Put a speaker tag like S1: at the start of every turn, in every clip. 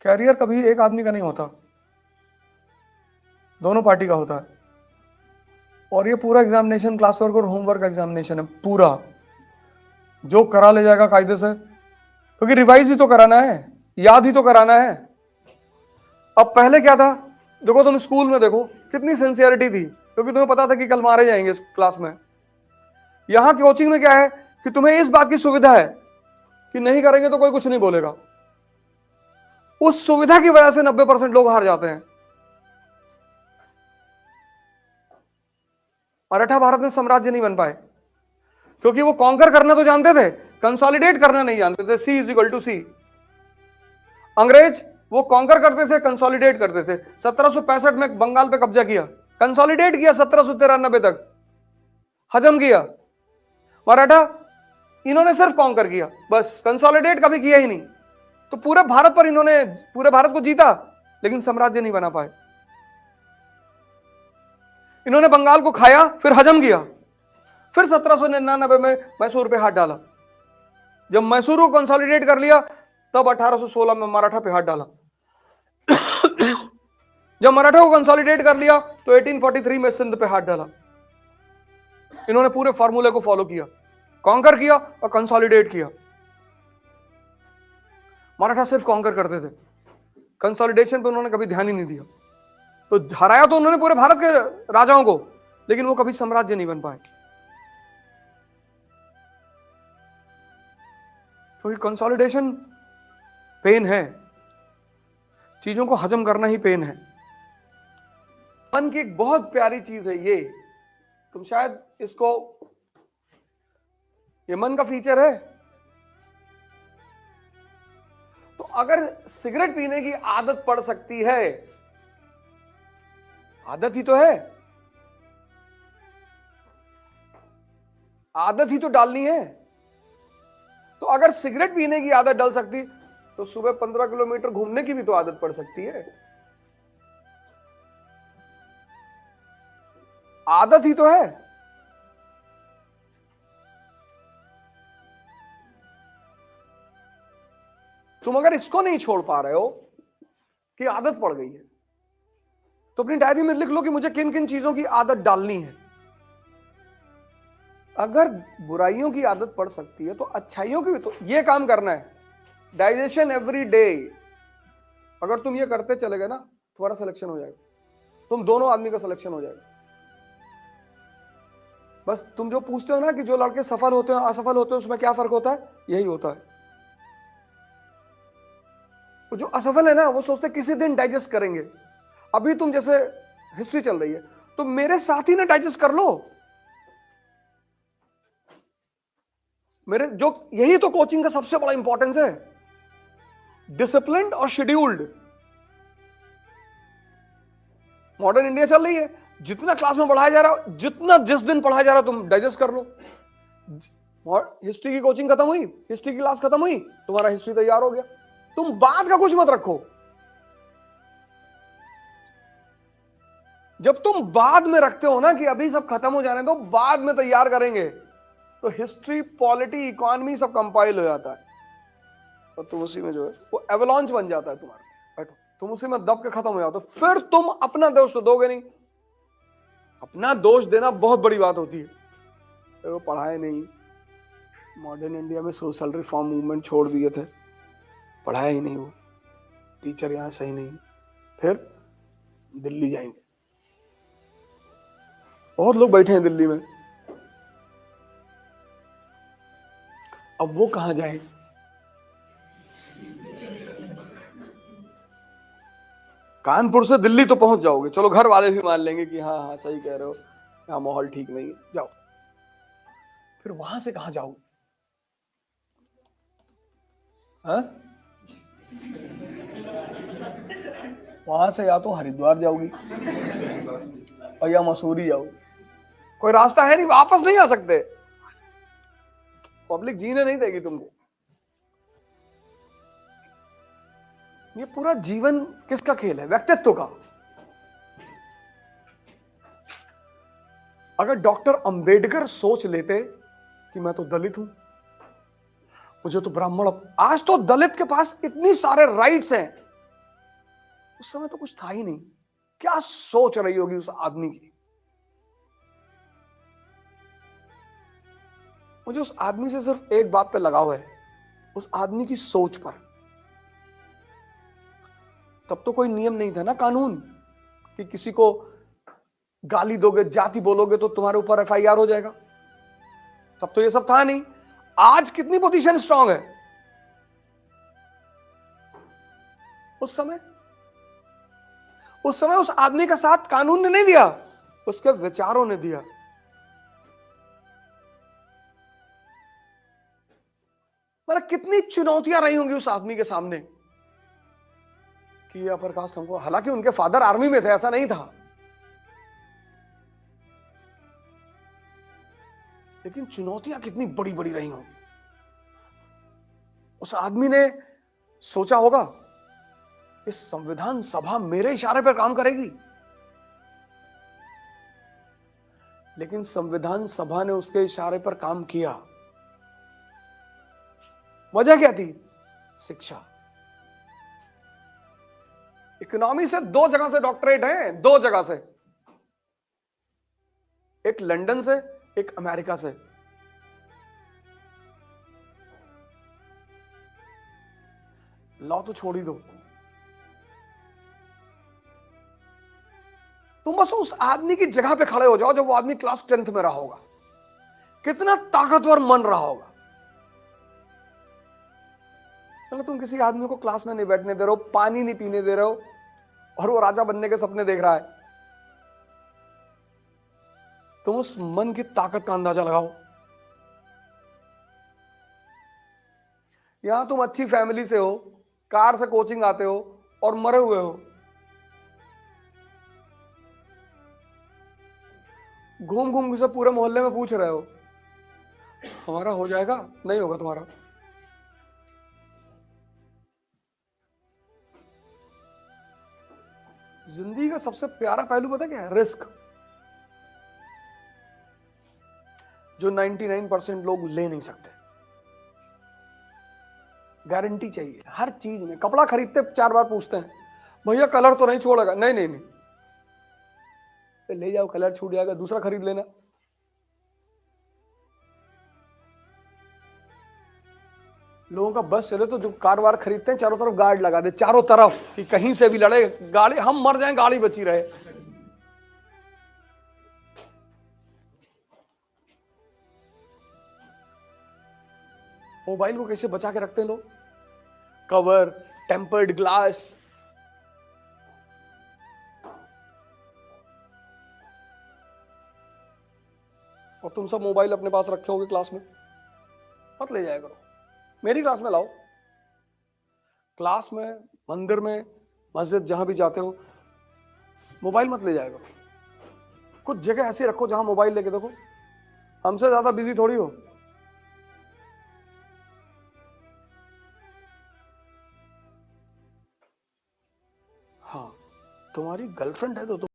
S1: Career कभी एक आदमी का नहीं होता, दोनों पार्टी का होता है। और ये पूरा एग्जामिनेशन क्लास वर्क और होमवर्क एग्जामिनेशन है पूरा, जो करा ले जाएगा कायदे से, क्योंकि रिवाइज ही तो कराना है, याद ही तो कराना है। अब पहले क्या था, देखो तुम स्कूल में देखो कितनी सिंसियरिटी थी, क्योंकि तुम्हें पता था कि कल मारे जाएंगे इस क्लास में। यहां कोचिंग में क्या है कि तुम्हें इस बात की सुविधा है कि नहीं करेंगे तो कोई कुछ नहीं बोलेगा। उस सुविधा की वजह से 90% लोग हार जाते हैं। मराठा भारत में साम्राज्य नहीं बन पाए क्योंकि वो कॉन्कर करना तो जानते थे, कंसोलिडेट करना नहीं जानते थे। सी इज इक्वल टू सी। अंग्रेज वो कॉन्कर करते थे, कंसोलिडेट करते थे। 1765 में बंगाल पे कब्जा किया, कंसोलिडेट किया, 1793 तक हजम किया। मराठा इन्होंने सिर्फ कॉन्कर किया, बस कंसोलिडेट कभी किया ही नहीं। तो पूरे भारत पर इन्होंने पूरे भारत को जीता, लेकिन साम्राज्य नहीं बना पाए। इन्होंने बंगाल को खाया, फिर हजम किया, फिर 1799 में मैसूर पे हाथ डाला। जब मैसूर को कंसोलिडेट कर लिया, तब 1816 में मराठा पे हाथ डाला। जब मराठा को कंसोलिडेट कर लिया तो 1843 में सिंध पे हाथ डाला। इन्होंने पूरे फॉर्मूले को फॉलो किया, कॉन्कर किया और कंसोलिडेट किया। मराठा सिर्फ कॉन्कर करते थे, कंसोलिडेशन पे उन्होंने कभी ध्यान ही नहीं दिया। तो हराया तो उन्होंने पूरे भारत के राजाओं को, लेकिन वो कभी साम्राज्य नहीं बन पाए, क्योंकि कंसोलिडेशन पेन है, चीजों को हजम करना ही पेन है। मन की एक बहुत प्यारी चीज है ये, तुम शायद इसको, ये मन का फीचर है। तो अगर सिगरेट पीने की आदत पड़ सकती है, आदत ही तो है, आदत ही तो डालनी है। तो अगर सिगरेट पीने की आदत डल सकती, तो सुबह 15 किलोमीटर घूमने की भी तो आदत पड़ सकती है। आदत ही तो है। तुम अगर इसको नहीं छोड़ पा रहे हो कि आदत पड़ गई है, तो अपनी डायरी में लिख लो कि मुझे किन किन चीजों की आदत डालनी है। अगर बुराइयों की आदत पड़ सकती है तो अच्छाइयों की भी तो ये काम करना है। डाइजेशन एवरी डे, अगर तुम ये करते चले गए ना, तुम्हारा सिलेक्शन हो जाएगा, तुम दोनों आदमी का सिलेक्शन हो जाएगा। बस तुम जो पूछते हो ना कि जो लड़के सफल होते हैं असफल होते हैं उसमें क्या फर्क होता है, यही होता है। तो जो असफल है ना, वो सोचते किसी दिन डाइजेस्ट करेंगे। अभी तुम जैसे हिस्ट्री चल रही है, तो मेरे साथ ही ना डाइजेस्ट कर लो। मेरे जो, यही तो कोचिंग का सबसे बड़ा इंपॉर्टेंस है, डिसिप्लिन्ड और शेड्यूल्ड। मॉडर्न इंडिया चल रही है, जितना क्लास में पढ़ाया जा रहा है, जितना जिस दिन पढ़ाया जा रहा है, तुम डाइजेस्ट कर लो। हिस्ट्री की कोचिंग खत्म हुई, हिस्ट्री की क्लास खत्म हुई, तुम्हारा हिस्ट्री तैयार हो गया। तुम बाद का कुछ मत रखो। जब तुम बाद में रखते हो ना कि अभी सब खत्म हो जाने दो, बाद में तैयार करेंगे, तो हिस्ट्री, पॉलिटी, इकोनॉमी सब कंपाइल हो जाता है, और तुम उसी में जो है वो एवलांच बन जाता है तुम्हारा। बैठो, तुम उसी में दब के खत्म हो जाते हो। फिर तुम अपना दोष तो दोगे नहीं। अपना दोष देना बहुत बड़ी बात होती है। तो वो पढ़ाए नहीं, मॉडर्न इंडिया में सोशल रिफॉर्म मूवमेंट छोड़ दिए थे, पढ़ाया ही नहीं, वो टीचर यहां सही नहीं, फिर दिल्ली जाएंगे। बहुत लोग बैठे हैं दिल्ली में, अब वो कहां जाए? कानपुर से दिल्ली तो पहुंच जाओगे, चलो घर वाले भी मान लेंगे कि हाँ हाँ सही कह रहे हो, यहाँ माहौल ठीक नहीं है, जाओ। फिर वहां से कहां जाओगे? हाँ? वहां से या तो हरिद्वार जाओगी और या मसूरी जाओगी, कोई रास्ता है नहीं, वापस नहीं आ सकते, पब्लिक जीने नहीं देगी तुमको। ये पूरा जीवन किसका खेल है? व्यक्तित्व का। अगर डॉक्टर अंबेडकर सोच लेते कि मैं तो दलित हूं, मुझे तो ब्राह्मण, आज तो दलित के पास इतनी सारे राइट्स हैं उस समय तो कुछ था ही नहीं। क्या सोच रही होगी उस आदमी की। मुझे उस आदमी से सिर्फ एक बात पे लगाव है, उस आदमी की सोच पर। तब तो कोई नियम नहीं था ना, कानून, कि किसी को गाली दोगे, जाति बोलोगे तो तुम्हारे ऊपर एफआईआर हो जाएगा। तब तो ये सब था नहीं। आज कितनी पोजीशन स्ट्रांग है। उस समय उस आदमी का साथ कानून ने नहीं दिया, उसके विचारों ने दिया। मतलब कितनी चुनौतियां रही होंगी उस आदमी के सामने कि ये अपर कास्ट हमको, हालांकि उनके फादर आर्मी में थे, ऐसा नहीं था, लेकिन चुनौतियां कितनी बड़ी बड़ी रही होंगी। उस आदमी ने सोचा होगा इस संविधान सभा मेरे इशारे पर काम करेगी, लेकिन संविधान सभा ने उसके इशारे पर काम किया। वजह क्या थी? शिक्षा। इकोनॉमी से 2 जगह से डॉक्टरेट है, 2 जगह से, एक लंदन से, एक अमेरिका से। लॉ तो छोड़ ही दो, तुम बस उस आदमी की जगह पे खड़े हो जाओ जब वो आदमी क्लास 10th में रहा होगा, कितना ताकतवर मन रहा होगा। चलो तुम किसी आदमी को क्लास में नहीं बैठने दे रहे हो, पानी नहीं पीने दे रहे हो, और वो राजा बनने के सपने देख रहा है। तुम उस मन की ताकत का अंदाजा लगाओ। यहां तुम अच्छी फैमिली से हो, कार से कोचिंग आते हो, और मरे हुए हो। घूम घूम से पूरे मोहल्ले में पूछ रहे हो हमारा हो जाएगा, नहीं होगा तुम्हारा। जिंदगी का सबसे प्यारा पहलू पता क्या है? रिस्क, जो 99% लोग ले नहीं सकते। गारंटी चाहिए हर चीज में। कपड़ा खरीदते 4 बार पूछते हैं, भैया कलर तो नहीं छोड़ेगा? नहीं नहीं नहीं, ले जाओ, कलर छूट जाएगा, दूसरा खरीद लेना। लोगों का बस चले तो जो कार वार खरीदते हैं चारों तरफ गार्ड लगा दे, चारों तरफ, कि कहीं से भी लड़े गाड़ी, हम मर जाएं गाड़ी बची रहे। मोबाइल को कैसे बचा के रखते हैं लोग? Cover, tempered glass. और तुम सब मोबाइल अपने पास रखे होगे क्लास में, मत ले जाया करो। मेरी क्लास में लाओ, क्लास में, मंदिर में, मस्जिद, जहां भी जाते हो मोबाइल मत ले जाया करो। कुछ जगह ऐसी रखो जहां मोबाइल लेके देखो, हमसे ज्यादा बिजी थोड़ी हो। हाँ, तुम्हारी गर्लफ्रेंड है तो तुम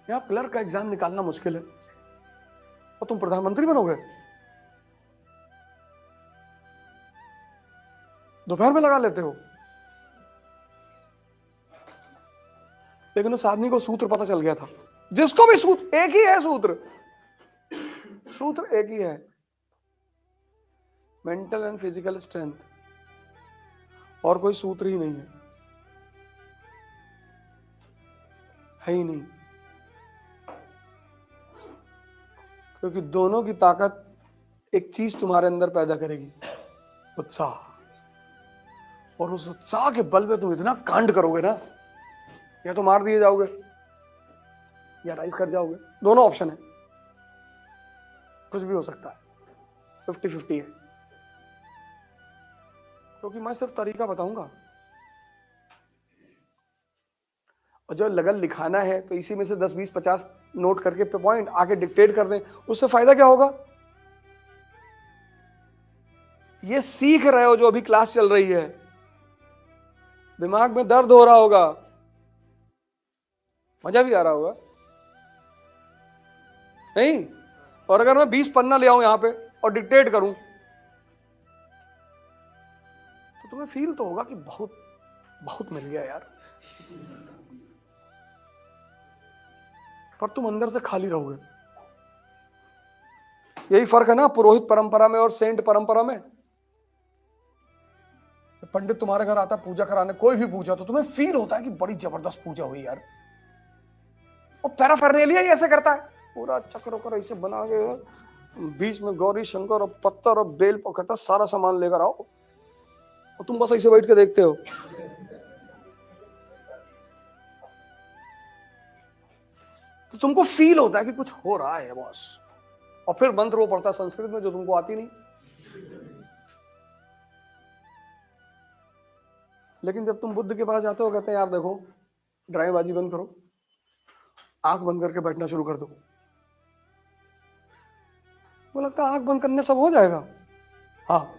S1: यहाँ क्लर्क का एग्जाम निकालना मुश्किल है और तुम प्रधानमंत्री बनोगे? दोपहर में लगा लेते हो। लेकिन उस आदमी को सूत्र पता चल गया था। जिसको भी सूत्र, एक ही है सूत्र, सूत्र एक ही है, मेंटल एंड फिजिकल स्ट्रेंथ, और कोई सूत्र ही नहीं है ही नहीं। क्योंकि दोनों की ताकत एक चीज तुम्हारे अंदर पैदा करेगी, उत्साह, और उस उत्साह के बल पे तुम इतना कांड करोगे ना, या तो मार दिए जाओगे या राइज कर जाओगे, दोनों ऑप्शन है, कुछ भी हो सकता है, 50-50 है। क्योंकि मैं सिर्फ तरीका बताऊंगा, और जो लगन लिखाना है तो इसी में से 10, 20, 50 नोट करके पे पॉइंट आके डिक्टेट कर दें, उससे फायदा क्या होगा? ये सीख रहे हो जो अभी क्लास चल रही है, दिमाग में दर्द हो रहा होगा, मजा भी आ रहा होगा नहीं? और अगर मैं 20 पन्ना ले आऊं यहां पे और डिक्टेट करूं, तो तुम्हें फील तो होगा कि बहुत बहुत मिल गया यार, पर तुम अंदर से खाली रहोगे। यही फर्क है ना पुरोहित परंपरा में और सेंट परंपरा में। पंडित तुम्हारे घर आता पूजा कराने, कोई भी पूजा, तो तुम्हें फील होता है कि बड़ी जबरदस्त पूजा हुई यार, और पैराफेरनेलिया ही ऐसे करता है, पूरा चक्र वक्र ऐसे बना के, बीच में गौरी शंकर और पत्थर और बेल कहता सारा सामान लेकर आओ, और तुम बस ऐसे बैठ के देखते हो। तो तुमको फील होता है कि कुछ हो रहा है बॉस, और फिर मंत्र वो पढ़ता संस्कृत में जो तुमको आती नहीं। लेकिन जब तुम बुद्ध के पास जाते हो, कहते हैं यार देखो, ड्रामेबाजी बंद करो, आंख बंद करके बैठना शुरू कर दो। वो लगता है आंख बंद करने सब हो जाएगा। हाँ,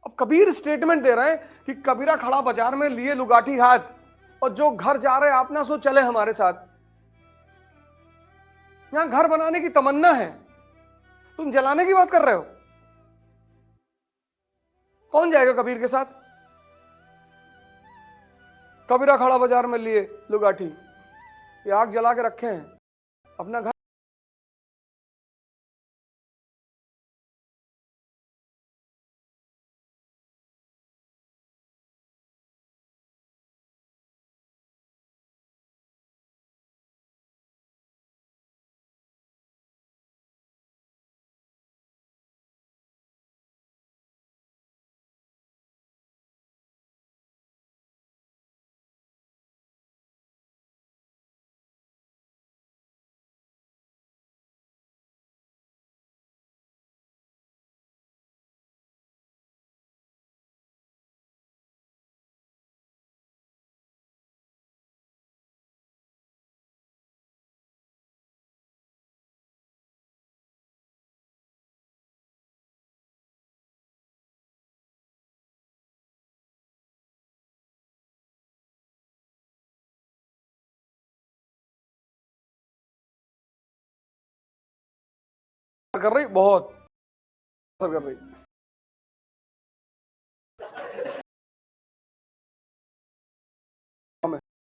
S1: अब कबीर स्टेटमेंट दे रहे हैं कि कबीरा खड़ा बाजार में लिए लुगाठी हाथ, और जो घर जा रहे आप ना सो चले हमारे साथ। यहां घर बनाने की तमन्ना है, तुम जलाने की बात कर रहे हो। कौन जाएगा कबीर के साथ? कबीरा खड़ा बाजार में लिए लुगाठी, ये आग जला के रखे हैं अपना घर। कर रही बहुत असर कर रही।